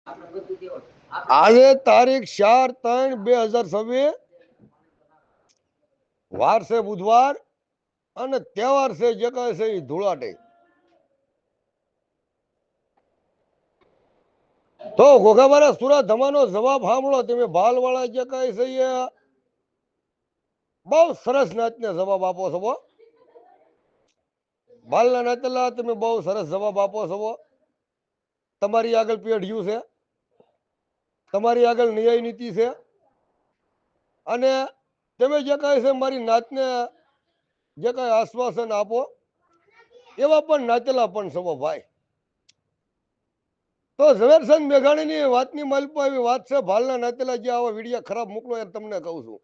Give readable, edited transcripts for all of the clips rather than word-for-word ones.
આજે તારીખ 4/3/2026 વાર છે બુધવાર અને તહેવાર છે જે કહે છે એ ધૂળાટી. તો ઘોઘાબારા સુરા ધમાનો જવાબ સાંભળો તમે. ભાલવાળા જે કહે છે એ બહુ સરસ નાચને જવાબ આપો છો. ભાલના નાચેલા તમે બહુ સરસ જવાબ આપો છો. તમારી આગળ પેઢિયું છે, તમારી આગળ ન્યાય નીતિ છે, અને તમે જે કહે છે મારી નાચને જે કઈ આશ્વાસન આપો એવા પણ નાચેલા પણ છો ભાઈ. તો ઝવેરચંદ મેઘાણીની વાતની માલપા એવી વાત છે, ભાલના નાચેલા જે આવા વિડીયા ખરાબ મોકલો યાર, તમને કહું છું.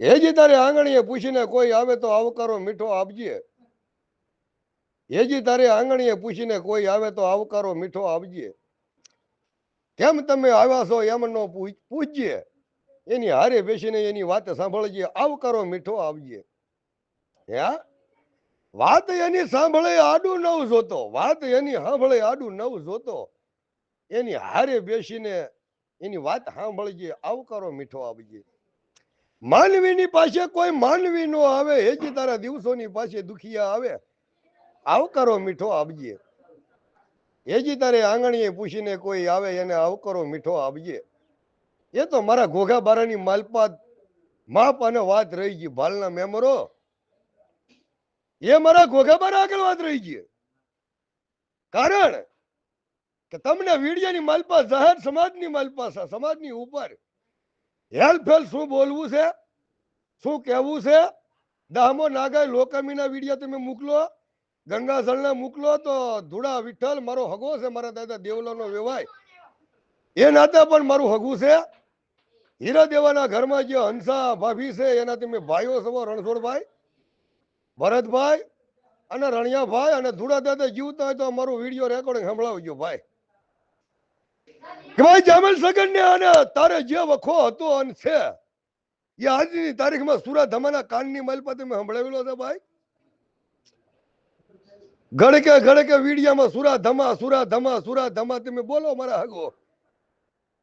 હેજી તારે આંગણીએ પૂછીને કોઈ આવે તો આવકારો મીઠો આપજે. હેજી તારે આંગણીએ પૂછીને કોઈ આવે તો આવકારો મીઠો આપજે. કેમ તમે આવ્યા છો એમ નો પૂછજે. એની હારે બેસીને એની વાત સાંભળજે, આવકારો મીઠો આપજે. હે વાત એની સાંભળે આડું નવ જોતો, વાત એની સાંભળે આડું નવ જોતો. એની હારે બેસીને એની વાત સાંભળજે, આવકારો મીઠો આપજે. માનવીની પાસે કોઈ માનવી નો આવે, હેજી તારા દિવસોની પાસે દુખિયા આવે, આવકારો મીઠો આપજે. હેજી તારે આંગણીએ પૂછીને કોઈ આવે એને આવકારો મીઠો આપજે. એ તો મારા ઘોઘા બારાની માલપાત માપ અને વાત રહી ગઈ. ભાલના મેમરો એ મારા ઘોઘા બારા આગળ વાત રહી ગઈ. કારણ કે તમને વીડિયાની માલપા જાહેર સમાજની માલપા સમાજની ઉપર હેલફેલ શું બોલવું છે, શું કહેવું છે. દામો નાગાય લોકામીના વિડીયો તમે મોકલો, ગંગાજળના મોકલો તો ધુડા વિઠ્ઠલ મારો હગો છે, મારા દાદા દેવલાનો વેવાય એ નાતે પણ મારું હગું છે. હીરા દેવાના ઘરમાં જે હંસા ભાભી છે એના તમે ભાઈઓ છો, રણછોડભાઈ, ભરતભાઈ અને રણિયાભાઈ, અને ધુડા દાદા જીવતા હોય તો અમારું વિડીયો રેકોર્ડિંગ સંભળાવજો ભાઈ. કે ભાઈ જામલ સગન ને અને તારે જે વખો હતો અને છે એ આજની તારીખમાં સુરા ધમાના કાનની માલપા તમે સંભળાવેલો છે ભાઈ. ગળકે ગળકે વીડિયામાં સુરા ધમા સુરા ધમા સુરા ધમા તમે બોલો મારા હગો,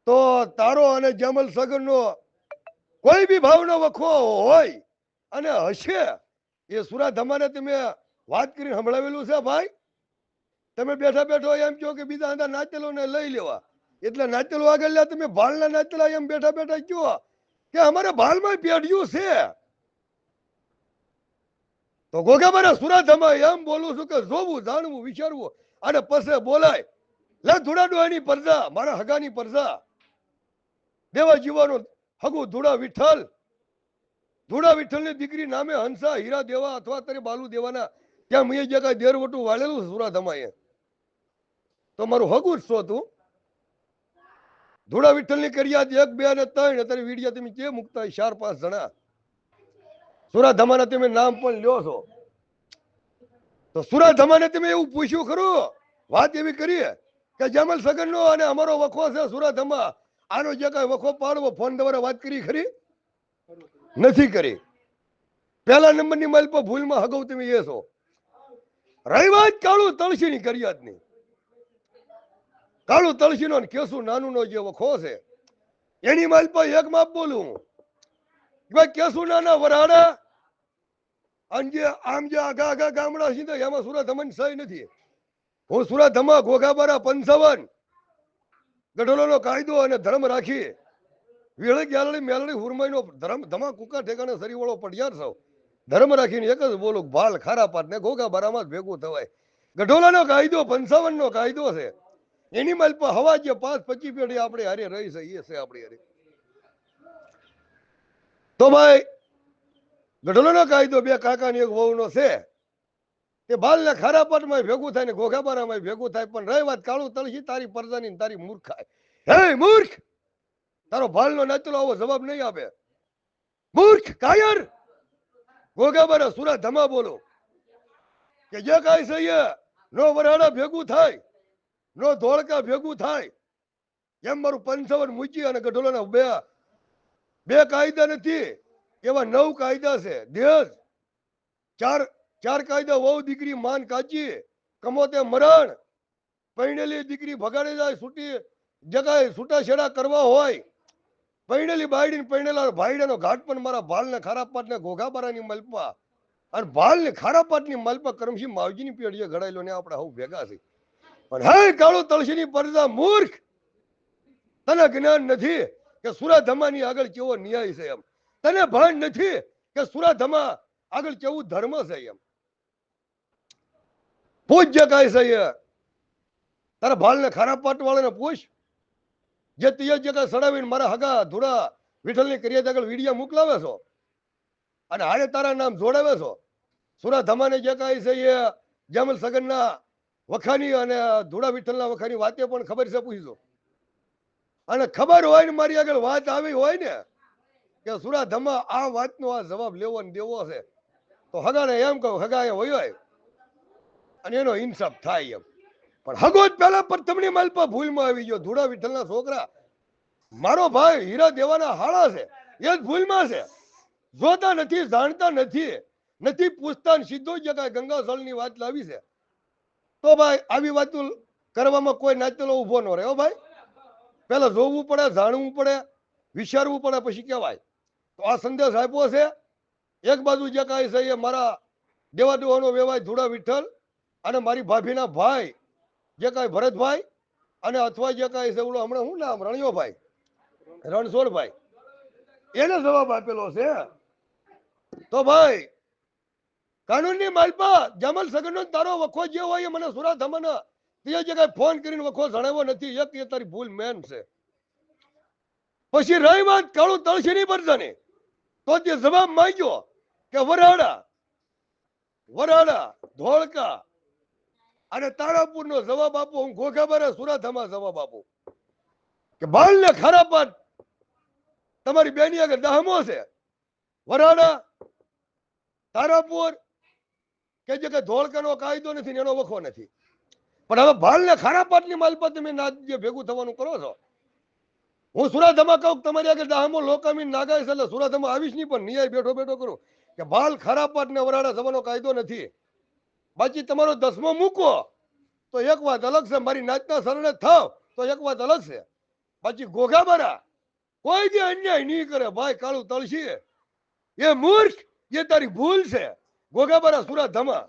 તો તારો અને જામલ સગનનો કોઈ બી ભાવનો વખો હોય અને હશે એ સુરા ધમાને તમે વાત કરીને સંભળાવેલું છે ભાઈ. તમે બેઠા બેઠો એમ કહો કે બીજા અંદર નાચેલો ને લઈ લેવા, એટલે નાચેલો આગળ લ્યા, તમે ભાલના નાચેલા એમ બેઠા બેઠા કહો કે અમારે ભાલમાં પેઢિયું છે. તો ગોગાબારા સુરાધામાં એમ બોલું છું કે જોવું જાણવું વિચારવું અને પછી બોલાય. લે ધુડા ડોહાની પરજા, મારા હગાની પરજા, દેવા જીવાનો હગુ ધુડા વિઠ્ઠલ, ધુડા વિઠ્ઠલની દીકરી નામે હંસા હીરા દેવા અથવા તારે બાલુ દેવાના ત્યાં મેં જે કઈ દેરવટું વાળેલું સુરાધામાં તો મારું હગું જ છો તું. ધુડા વિઠ્ઠલની કર્યા 1 2 અને 3 અત્યારે વિડીયો તમે કે મુકતા 4 5 જણા સુરા ધમાના તમે નામ પણ લ્યો છો. તો સુરા ધમાને તમે એવું પૂછ્યું ખરું, વાત એવી કરી કે જામલ સગન નો અને અમારો વખો છે સુરા ધમા, આનો જે કઈ વખો પાડવો ફોન દ્વારા વાત કરી ખરી? નથી કરી. પહેલા નંબરની માલ પર ભૂલમાં હગવ તમે એ છો. રહી વાત કાળું તળસીની કર્યાતની, કાળું તળસીનો કેસુ નાનું નો જે વખો છે એની માલ પર એક માપ બોલું ભાઈ. કેસુ નાના વરાડા અને જે આમ જે આગા આગા ગામડા છે એમાં સુરા ધમન સહી નથી. હું સુરા ધમા ઘોઘાબારા 55 ગઢોલો કાયદો અને ધર્મ રાખી વેળે ગ્યાલડી મેલડી હુરમાઈનો ધર્મ ધમા કુકા ઠેકાણે સરીવાળો પડિયાર છો. ધર્મ રાખીને એક જ બોલું, ભાલ ખારા પાટ ને ઘોઘાબારામાં જ ભેગું થવાય. ગઢોલાનો કાયદો 55 નો કાયદો છે, એની માલ પર હવા જે 5 25 પેઢી આપણે હારે રહી છે એ છે આપણી હારે. તો ભાઈ ગઢોલાનો કાયદો 2 કાકા ની 1 વહુ નો છે, તે બાલ ને ખારા પાટમાં ભેગું થાય ને ઘોઘાબારામાં ભેગું થાય. પણ રહી વાત કાળું તળસી તારી પરજાની તારી મૂર્ખાય. હે મૂર્ખ, તારો ભાલ નો નાચલો આવો જવાબ નહીં આપે. મૂર્ખ કાયર, ઘોઘાબારા સુરા ધમા બોલો કે જે કાંઈ છે નો વરાડા ભેગું થાય, નો ધોળકા ભેગું થાય. એમ મારું 55 મૂકી અને ગઢોલાના બે કાયદા નથી, એવા 9 કાયદા છે. દેહ ચાર કાયદા વહુ દીકરી માન કાચી કમોતે મરણ, પૈણેલી દીકરી ભગાડી જાય, છૂટી જગાએ છૂટાછેડા કરવા હોય, પૈણેલી બાયડીને પૈણેલા ભાઈડાનો ઘાટ પણ મારા ભાલને ખારાપાટને ઘોઘાબારાની મલપા અને ભાલને ખારાપાટની મલપા કરમશી માવજીની પેઢીએ ઘડાયેલો ને આપણે હવ ભેગા છે. પણ હે કાળો તળસીની પરદા મૂર્ખ, તને જ્ઞાન નથી કે સુરાધમાની આગળ કેવો ન્યાય છે એમ. તને ભાન નથી કે સુરાધમા આગળ કેવું ધર્મ છે એમ. પૂજ્ય કાય છે એ તારા ભાલને ખારાપાટ વાળાને પૂછ, જે તિય જગા સડાવીને મારા હગા ધુરા વિઠ્ઠલની કરિયાત આગળ વિડિયા મોકલાવે છો અને હારે તારા નામ જોડાવે છો. સુરાધમાને જે કાંઈ છે એ જામલ સગનના વખાની અને ધુડા વિઠ્ઠલના વખાની વાતે પણ ખબર છે પૂછજો. અને ખબર હોય ને મારી આગળ વાત આવી હોય ને કે સુરાધમા આ વાતનો આ જવાબ લેવો ને દેવો છે, તો હગાને એમ કહું હગા એ હોય અને એનો ઇન્સાફ થાય એમ. પણ હગો જ પહેલા પ્રથમની માલપા ભૂલમાં આવી ગયો. ધુડા વિઠ્ઠલના છોકરા મારો ભાઈ હીરા દેવાના હાળા છે, એ જ ભૂલમાં છે. જોતા નથી, જાણતા નથી, નથી પૂછતા, સીધો જ કાંઈ ગંગા જળની વાત લાવી છે. તો ભાઈ આવી વાતો કરવામાં કોઈ નાચેલો ઉભો ન રહે. ભાઈ પેલા જોવું પડે, જાણવું પડે, વિચારવું પડે, પછી કહેવાય. તો આ સંદેશ આપ્યો છે. એક બાજુ જે કાંઈ છે એ મારા દેવા દેવાનો વેવાય ધુડા વિઠ્ઠલ અને મારી ભાભીના ભાઈ જે કાંઈ ભરતભાઈ અને અથવા જે કાંઈ છે ઓલો હમણાં શું નામ રણિયોભાઈ રણછોડભાઈ એને જવાબ આપેલો છે. તો ભાઈ કાનૂનની માલપા જામલ સગનનો તારો વખો જે હોય એ મને સુરાધમાના તે જગ્યાએ ફોન કરીને વખો જણાવ્યો નથી. એક એ તારી ભૂલ મેન છે. પછી રહી વાત કાળું તળસીની બરદાની, તો તે જવાબ માંગ્યો કે વરાડા વરાડા ધોળકા અને તારાપુરનો જવાબ આપો. હું ઘોઘાબારા સુરાધમા જવાબ આપું કે બાલને ખારાપાટ તમારી બેની આગળ દહમો છે. વરાડા તારાપુર કે જે કે ધોળકાનો કાયદો નથી ને એનો વખો નથી. પણ હવે ભાલને ખારાપાટની માલપા તમે જે ભેગું થવાનું કરો છો, હું સુરાધમા કહું તમારી આગળ દહમો લોકામી નાગાય છે એટલે સુરાધમા આવીશ નહીં, પણ નિયાય બેઠો બેઠો કરું કે ભાલ ખારાપાટ ને વરાડા જવાનો કાયદો નથી. બાકી તમારો 10મો મૂકો તો એક વાત અલગ છે, મારી નાચના શરણે થાવ તો એક વાત અલગ છે. બાકી ઘોઘાબારા કોઈ જે અન્યાય નહીં કરે. ભાઈ કાળું તળસી એ મૂર્ખ, એ તારી ભૂલ છે. ઘોઘાબારા સુરાધમા